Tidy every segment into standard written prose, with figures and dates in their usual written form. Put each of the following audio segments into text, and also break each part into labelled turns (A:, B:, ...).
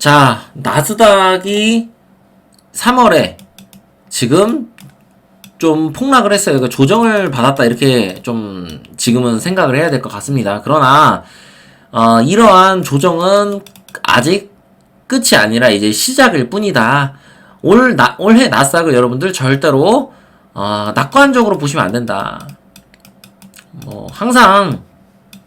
A: 자, 나스닥이 3월에 지금 좀 폭락을 했어요. 그러니까 조정을 받았다 이렇게 좀 지금은 생각을 해야 될 것 같습니다. 그러나 이러한 조정은 아직 끝이 아니라 이제 시작일 뿐이다. 올해 나스닥을 여러분들 절대로 낙관적으로 보시면 안 된다. 항상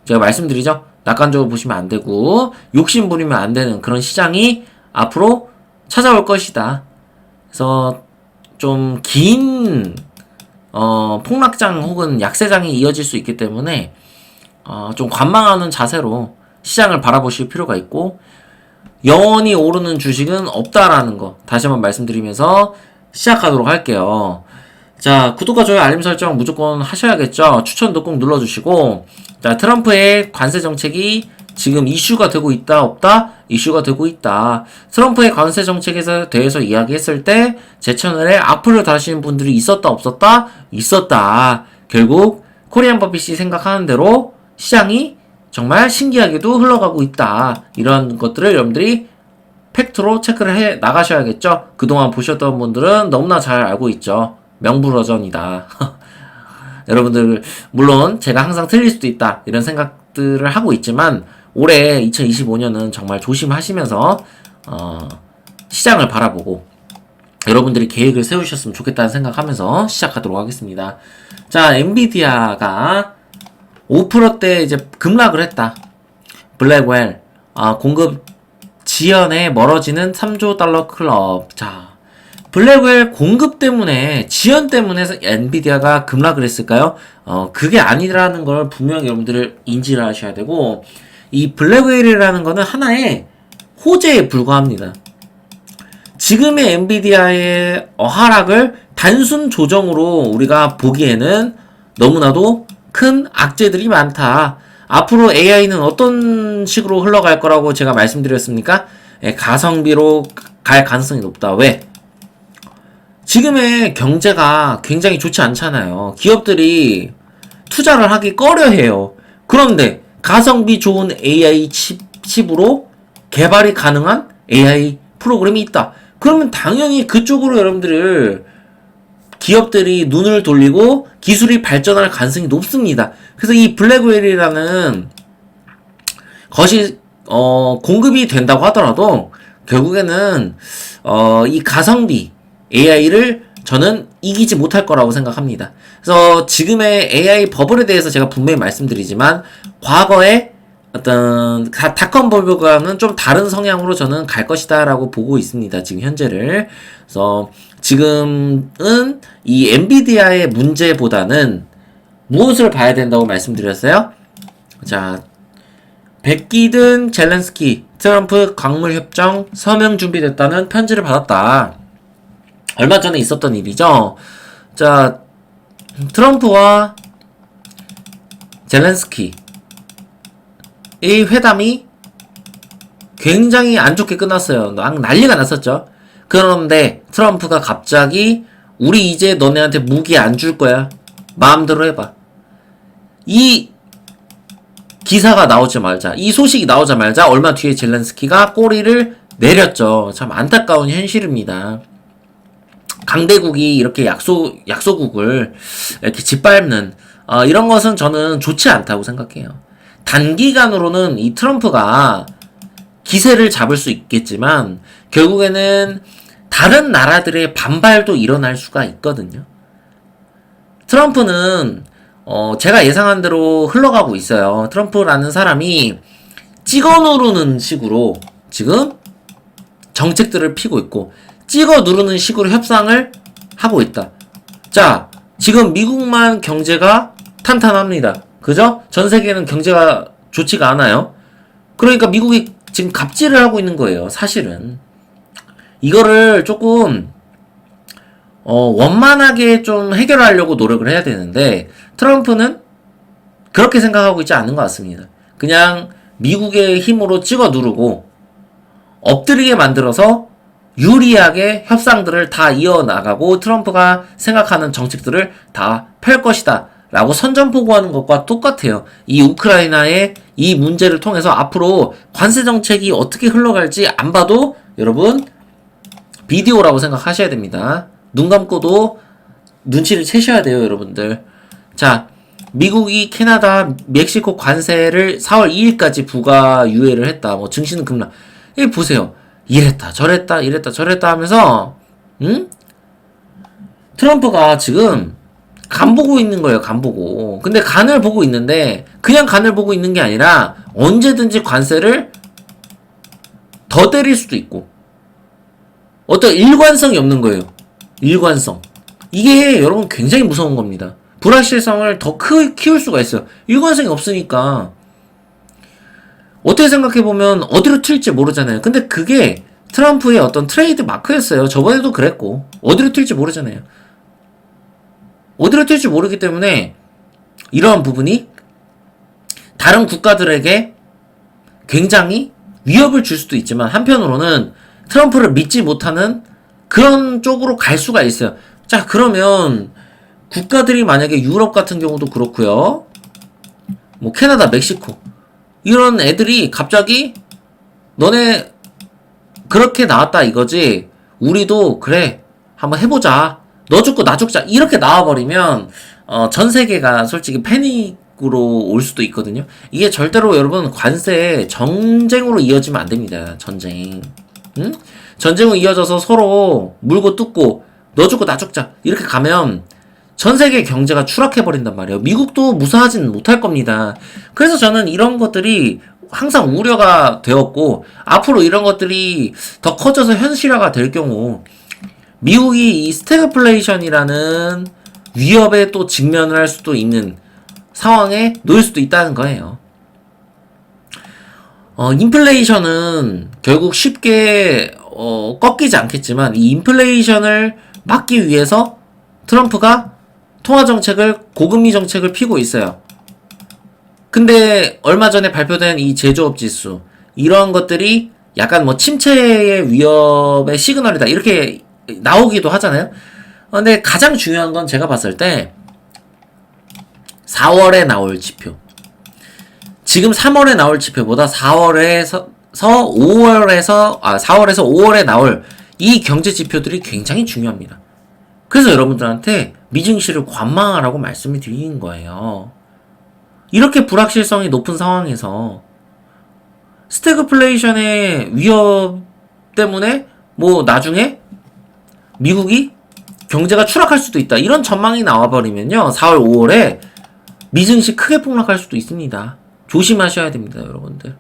A: 제가 말씀드리죠. 낙관적으로 보시면 안 되고 욕심 부리면 안 되는 그런 시장이 앞으로 찾아올 것이다. 그래서 좀 긴 폭락장 혹은 약세장이 이어질 수 있기 때문에 좀 관망하는 자세로 시장을 바라보실 필요가 있고, 영원히 오르는 주식은 없다라는 거 다시 한번 말씀드리면서 시작하도록 할게요. 자, 구독과 좋아요, 알림 설정 무조건 하셔야겠죠. 추천도 꼭 눌러주시고, 자, 트럼프의 관세 정책이 지금 이슈가 되고 있다, 없다? 이슈가 되고 있다. 트럼프의 관세 정책에 대해서 이야기했을 때 제 채널에 악플을 다시는 분들이 있었다, 없었다? 있었다. 결국 코리안 버핏이 생각하는 대로 시장이 정말 신기하게도 흘러가고 있다. 이런 것들을 여러분들이 팩트로 체크를 해 나가셔야겠죠. 그동안 보셨던 분들은 너무나 잘 알고 있죠. 명불허전이다. 여러분들 물론 제가 항상 틀릴 수도 있다 이런 생각들을 하고 있지만, 올해 2025년은 정말 조심하시면서 시장을 바라보고 여러분들이 계획을 세우셨으면 좋겠다는 생각하면서 시작하도록 하겠습니다. 자, 엔비디아가 5%대 이제 급락을 했다. 블랙웰 공급 지연에 멀어지는 3조 달러 클럽. 자, 블랙웰 공급 때문에, 지연 때문에 엔비디아가 급락을 했을까요? 그게 아니라는 걸 분명히 여러분들을 인지를 하셔야 되고, 이 블랙웰이라는 거는 하나의 호재에 불과합니다. 지금의 엔비디아의 하락을 단순 조정으로 우리가 보기에는 너무나도 큰 악재들이 많다. 앞으로 AI는 어떤 식으로 흘러갈 거라고 제가 말씀드렸습니까? 가성비로 갈 가능성이 높다. 왜? 지금의 경제가 굉장히 좋지 않잖아요. 기업들이 투자를 하기 꺼려해요. 그런데 가성비 좋은 AI 칩으로 개발이 가능한 AI 프로그램이 있다. 그러면 당연히 그쪽으로 여러분들을 기업들이 눈을 돌리고 기술이 발전할 가능성이 높습니다. 그래서 이 블랙웰이라는 것이 공급이 된다고 하더라도 결국에는 이 가성비 AI를 저는 이기지 못할 거라고 생각합니다. 그래서 지금의 AI 버블에 대해서 제가 분명히 말씀드리지만, 과거에 어떤 닷컴 버블과는 좀 다른 성향으로 저는 갈 것이다 라고 보고 있습니다. 지금 현재를. 그래서 지금은 이 엔비디아의 문제보다는 무엇을 봐야 된다고 말씀드렸어요? 자, 백기든 젤렌스키 트럼프 광물 협정 서명 준비됐다는 편지를 받았다. 얼마 전에 있었던 일이죠. 자, 트럼프와 젤렌스키 이 회담이 굉장히 안 좋게 끝났어요. 난리가 났었죠. 그런데 트럼프가 갑자기 우리 이제 너네한테 무기 안 줄 거야. 마음대로 해봐. 이 기사가 나오자마자, 이 소식이 나오자마자 얼마 뒤에 젤렌스키가 꼬리를 내렸죠. 참 안타까운 현실입니다. 강대국이 이렇게 약소국을 이렇게 짓밟는 이런 것은 저는 좋지 않다고 생각해요. 단기간으로는 이 트럼프가 기세를 잡을 수 있겠지만 결국에는 다른 나라들의 반발도 일어날 수가 있거든요. 트럼프는 제가 예상한 대로 흘러가고 있어요. 트럼프라는 사람이 찍어 누르는 식으로 지금 정책들을 피고 있고, 찍어 누르는 식으로 협상을 하고 있다. 자, 지금 미국만 경제가 탄탄합니다. 그죠? 전 세계는 경제가 좋지가 않아요. 그러니까 미국이 지금 갑질을 하고 있는 거예요. 사실은 이거를 조금 원만하게 좀 해결하려고 노력을 해야 되는데, 트럼프는 그렇게 생각하고 있지 않는 것 같습니다. 그냥 미국의 힘으로 찍어 누르고 엎드리게 만들어서 유리하게 협상들을 다 이어나가고 트럼프가 생각하는 정책들을 다 펼 것이다 라고 선전포고하는 것과 똑같아요. 이 우크라이나의 이 문제를 통해서 앞으로 관세 정책이 어떻게 흘러갈지 안 봐도 여러분 비디오라고 생각하셔야 됩니다. 눈 감고도 눈치를 채셔야 돼요, 여러분들. 자, 미국이 캐나다, 멕시코 관세를 4월 2일까지 부과 유예를 했다. 뭐 증시는 급락. 이 보세요. 이랬다 저랬다 하면서 트럼프가 지금 간 보고 있는 거예요. 간 보고. 근데 간을 보고 있는데 그냥 간을 보고 있는 게 아니라 언제든지 관세를 더 때릴 수도 있고 어떤 일관성이 없는 거예요. 일관성. 이게 여러분 굉장히 무서운 겁니다. 불확실성을 더 키울 수가 있어요. 일관성이 없으니까. 어떻게 생각해보면 어디로 튈지 모르잖아요. 근데 그게 트럼프의 어떤 트레이드 마크였어요. 저번에도 그랬고. 어디로 튈지 모르잖아요. 어디로 튈지 모르기 때문에 이러한 부분이 다른 국가들에게 굉장히 위협을 줄 수도 있지만 한편으로는 트럼프를 믿지 못하는 그런 쪽으로 갈 수가 있어요. 자, 그러면 국가들이 만약에 유럽 같은 경우도 그렇고요. 뭐 캐나다, 멕시코 이런 애들이 갑자기 너네 그렇게 나왔다 이거지. 우리도 그래 한번 해보자. 너 죽고 나 죽자 이렇게 나와버리면 전 세계가 솔직히 패닉으로 올 수도 있거든요. 이게 절대로 여러분 관세 전쟁으로 이어지면 안 됩니다. 전쟁. 응? 전쟁으로 이어져서 서로 물고 뜯고 너 죽고 나 죽자 이렇게 가면 전 세계 경제가 추락해버린단 말이에요. 미국도 무사하진 못할 겁니다. 그래서 저는 이런 것들이 항상 우려가 되었고 앞으로 이런 것들이 더 커져서 현실화가 될 경우 미국이 이 스태그플레이션이라는 위협에 또 직면을 할 수도 있는 상황에 놓일 수도 있다는 거예요. 인플레이션은 결국 쉽게 꺾이지 않겠지만 이 인플레이션을 막기 위해서 트럼프가 통화정책을 고금리 정책을 피고 있어요. 근데 얼마 전에 발표된 이 제조업 지수 이러한 것들이 약간 뭐 침체의 위협의 시그널이다 이렇게 나오기도 하잖아요. 근데 가장 중요한 건 제가 봤을 때 4월에 나올 지표. 지금 3월에 나올 지표보다 4월에서 5월에 나올 이 경제 지표들이 굉장히 중요합니다. 그래서 여러분들한테 미증시를 관망하라고 말씀을 드리는 거예요. 이렇게 불확실성이 높은 상황에서 스태그플레이션의 위협 때문에 뭐 나중에 미국이 경제가 추락할 수도 있다. 이런 전망이 나와버리면요. 4월, 5월에 미증시 크게 폭락할 수도 있습니다. 조심하셔야 됩니다, 여러분들.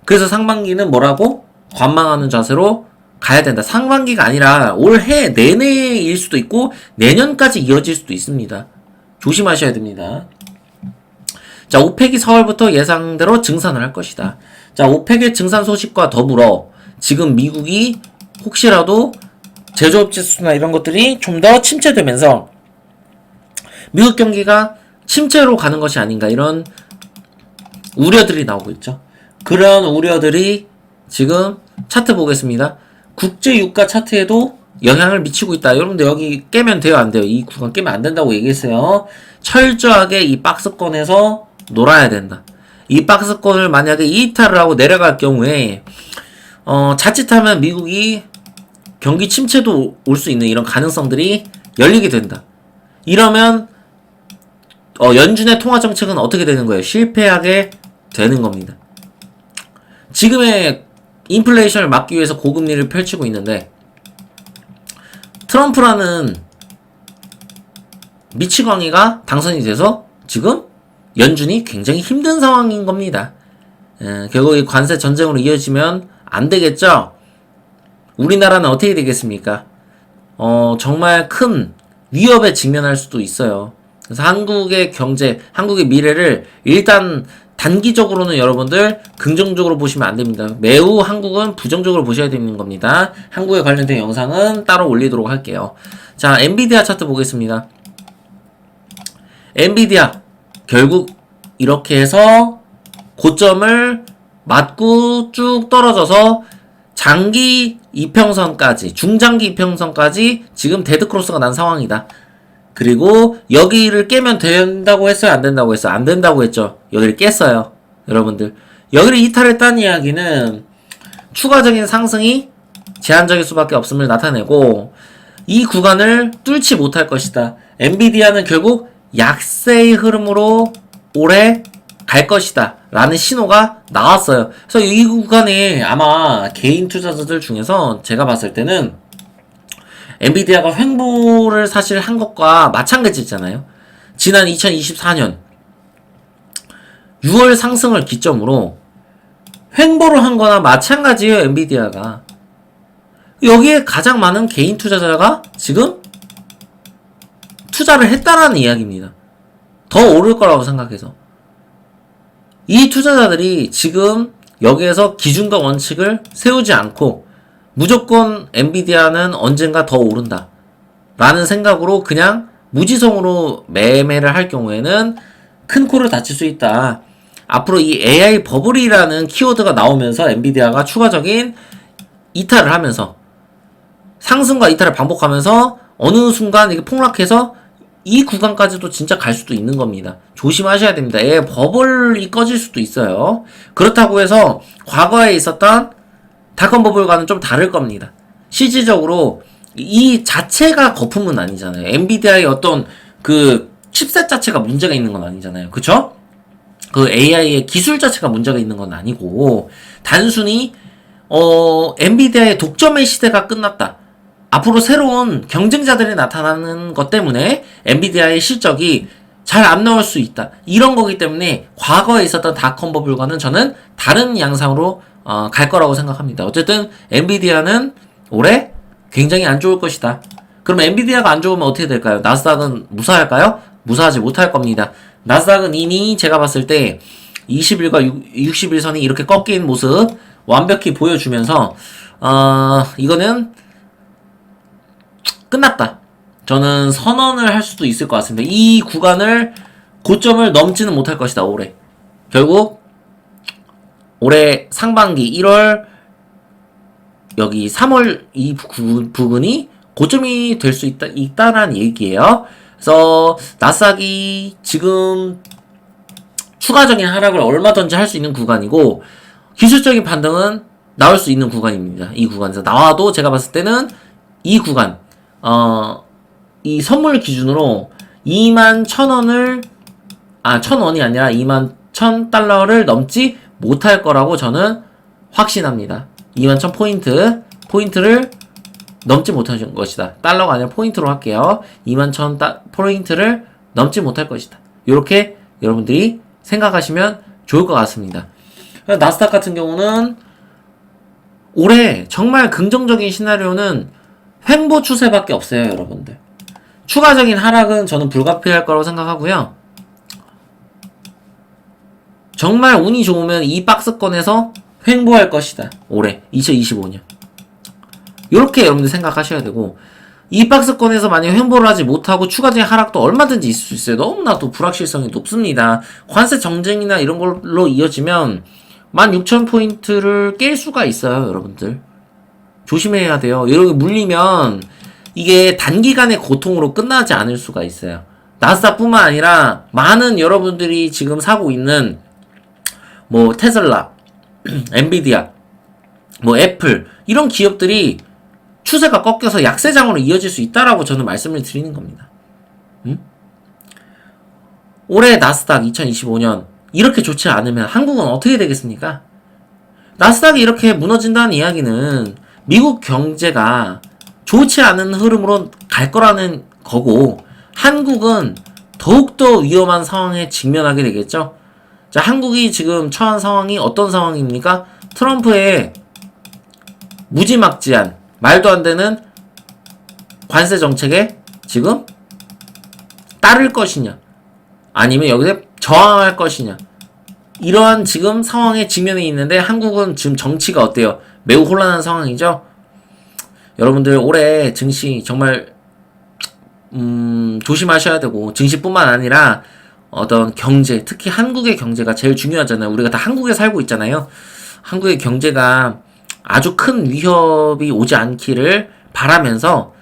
A: 그래서 상반기는 뭐라고? 관망하는 자세로 가야 된다. 상반기가 아니라 올해 내내일 수도 있고 내년까지 이어질 수도 있습니다. 조심하셔야 됩니다. 자, 오펙이 4월부터 예상대로 증산을 할 것이다. 자, 오펙의 증산 소식과 더불어 지금 미국이 혹시라도 제조업 지수나 이런 것들이 좀 더 침체되면서 미국 경기가 침체로 가는 것이 아닌가 이런 우려들이 나오고 있죠. 그런 우려들이 지금 차트 보겠습니다. 국제 유가 차트에도 영향을 미치고 있다. 여러분들 여기 깨면 돼요, 안 돼요? 이 구간 깨면 안 된다고 얘기했어요. 철저하게 이 박스권에서 놀아야 된다. 이 박스권을 만약에 이탈을 하고 내려갈 경우에 자칫하면 미국이 경기 침체도 올 수 있는 이런 가능성들이 열리게 된다. 이러면 연준의 통화 정책은 어떻게 되는 거예요? 실패하게 되는 겁니다. 지금의 인플레이션을 막기 위해서 고금리를 펼치고 있는데 트럼프라는 미치광이가 당선이 돼서 지금 연준이 굉장히 힘든 상황인 겁니다. 결국 이 관세 전쟁으로 이어지면 안 되겠죠? 우리나라는 어떻게 되겠습니까? 정말 큰 위협에 직면할 수도 있어요. 그래서 한국의 경제, 한국의 미래를 일단 단기적으로는 여러분들 긍정적으로 보시면 안 됩니다. 매우 한국은 부정적으로 보셔야 되는 겁니다. 한국에 관련된 영상은 따로 올리도록 할게요. 자, 엔비디아 차트 보겠습니다. 엔비디아 결국 이렇게 해서 고점을 맞고 쭉 떨어져서 장기 이평선까지, 중장기 이평선까지 지금 데드크로스가 난 상황이다. 그리고 여기를 깨면 된다고 했어요? 안 된다고 했어요? 안 된다고 했죠. 여기를 깼어요. 여러분들. 여기를 이탈했다는 이야기는 추가적인 상승이 제한적일 수밖에 없음을 나타내고 이 구간을 뚫지 못할 것이다. 엔비디아는 결국 약세의 흐름으로 오래 갈 것이다 라는 신호가 나왔어요. 그래서 이 구간에 아마 개인 투자자들 중에서 제가 봤을 때는 엔비디아가 횡보를 사실 한 것과 마찬가지잖아요. 지난 2024년 6월 상승을 기점으로 횡보를 한 거나 마찬가지예요. 엔비디아가 여기에 가장 많은 개인 투자자가 지금 투자를 했다라는 이야기입니다. 더 오를 거라고 생각해서 이 투자자들이 지금 여기에서 기준과 원칙을 세우지 않고 무조건 엔비디아는 언젠가 더 오른다 라는 생각으로 그냥 무지성으로 매매를 할 경우에는 큰 코를 다칠 수 있다. 앞으로 이 AI 버블이라는 키워드가 나오면서 엔비디아가 추가적인 이탈을 하면서 상승과 이탈을 반복하면서 어느 순간 이게 폭락해서 이 구간까지도 진짜 갈 수도 있는 겁니다. 조심하셔야 됩니다. 버블이 꺼질 수도 있어요. 그렇다고 해서 과거에 있었던 닷컴 버블과는 좀 다를 겁니다. 실질적으로 이 자체가 거품은 아니잖아요. 엔비디아의 어떤 그 칩셋 자체가 문제가 있는 건 아니잖아요. 그쵸? 그 AI의 기술 자체가 문제가 있는 건 아니고 단순히 엔비디아의 독점의 시대가 끝났다. 앞으로 새로운 경쟁자들이 나타나는 것 때문에 엔비디아의 실적이 잘 안 나올 수 있다. 이런 거기 때문에 과거에 있었던 닷컴 버블과는 저는 다른 양상으로 갈 거라고 생각합니다. 어쨌든 엔비디아는 올해 굉장히 안 좋을 것이다. 그럼 엔비디아가 안 좋으면 어떻게 될까요? 나스닥은 무사할까요? 무사하지 못할 겁니다. 나스닥은 이미 제가 봤을 때 20일과 60일선이 이렇게 꺾인 모습 완벽히 보여주면서 이거는 끝났다. 저는 선언을 할 수도 있을 것 같습니다. 이 구간을 고점을 넘지는 못할 것이다. 올해 결국 올해 상반기 1월 여기 3월 이 부분이 고점이 될 수 있다라는 얘기예요. 그래서 나스닥이 지금 추가적인 하락을 얼마든지 할 수 있는 구간이고 기술적인 반등은 나올 수 있는 구간입니다. 이 구간에서 나와도 제가 봤을 때는 이 구간 이 선물 기준으로 21,000원을 1,000원이 아니라 21,000달러를 넘지 못할 거라고 저는 확신합니다. 21,000포인트를 넘지 못할 것이다. 달러가 아니라 포인트로 할게요. 21,000포인트를 넘지 못할 것이다. 이렇게 여러분들이 생각하시면 좋을 것 같습니다. 나스닥 같은 경우는 올해 정말 긍정적인 시나리오는 횡보 추세밖에 없어요. 여러분들 추가적인 하락은 저는 불가피할 거라고 생각하고요. 정말 운이 좋으면 이 박스권에서 횡보할 것이다. 올해 2025년 이렇게 여러분들 생각하셔야 되고 이 박스권에서 만약에 횡보를 하지 못하고 추가적인 하락도 얼마든지 있을 수 있어요. 너무나 또 불확실성이 높습니다. 관세 정쟁이나 이런 걸로 이어지면 16,000포인트를 깰 수가 있어요. 여러분들 조심해야 돼요. 이렇게 물리면 이게 단기간의 고통으로 끝나지 않을 수가 있어요. 나스닥뿐만 아니라 많은 여러분들이 지금 사고 있는 뭐 테슬라, 엔비디아, 뭐 애플 이런 기업들이 추세가 꺾여서 약세장으로 이어질 수 있다라고 저는 말씀을 드리는 겁니다. 올해 나스닥 2025년 이렇게 좋지 않으면 한국은 어떻게 되겠습니까? 나스닥이 이렇게 무너진다는 이야기는 미국 경제가 좋지 않은 흐름으로 갈 거라는 거고 한국은 더욱더 위험한 상황에 직면하게 되겠죠. 자, 한국이 지금 처한 상황이 어떤 상황입니까? 트럼프의 무지막지한 말도 안 되는 관세 정책에 지금 따를 것이냐 아니면 여기서 저항할 것이냐 이러한 지금 상황에 직면해 있는데 한국은 지금 정치가 어때요? 매우 혼란한 상황이죠. 여러분들 올해 증시 정말 조심하셔야 되고 증시뿐만 아니라 어떤 경제 특히 한국의 경제가 제일 중요하잖아요. 우리가 다 한국에 살고 있잖아요. 한국의 경제가 아주 큰 위협이 오지 않기를 바라면서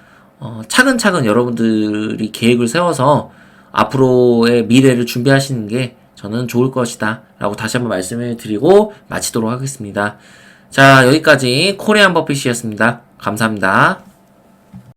A: 차근차근 여러분들이 계획을 세워서 앞으로의 미래를 준비하시는 게 저는 좋을 것이다 라고 다시 한번 말씀을 드리고 마치도록 하겠습니다. 자, 여기까지 코리안 버핏이었습니다. 감사합니다.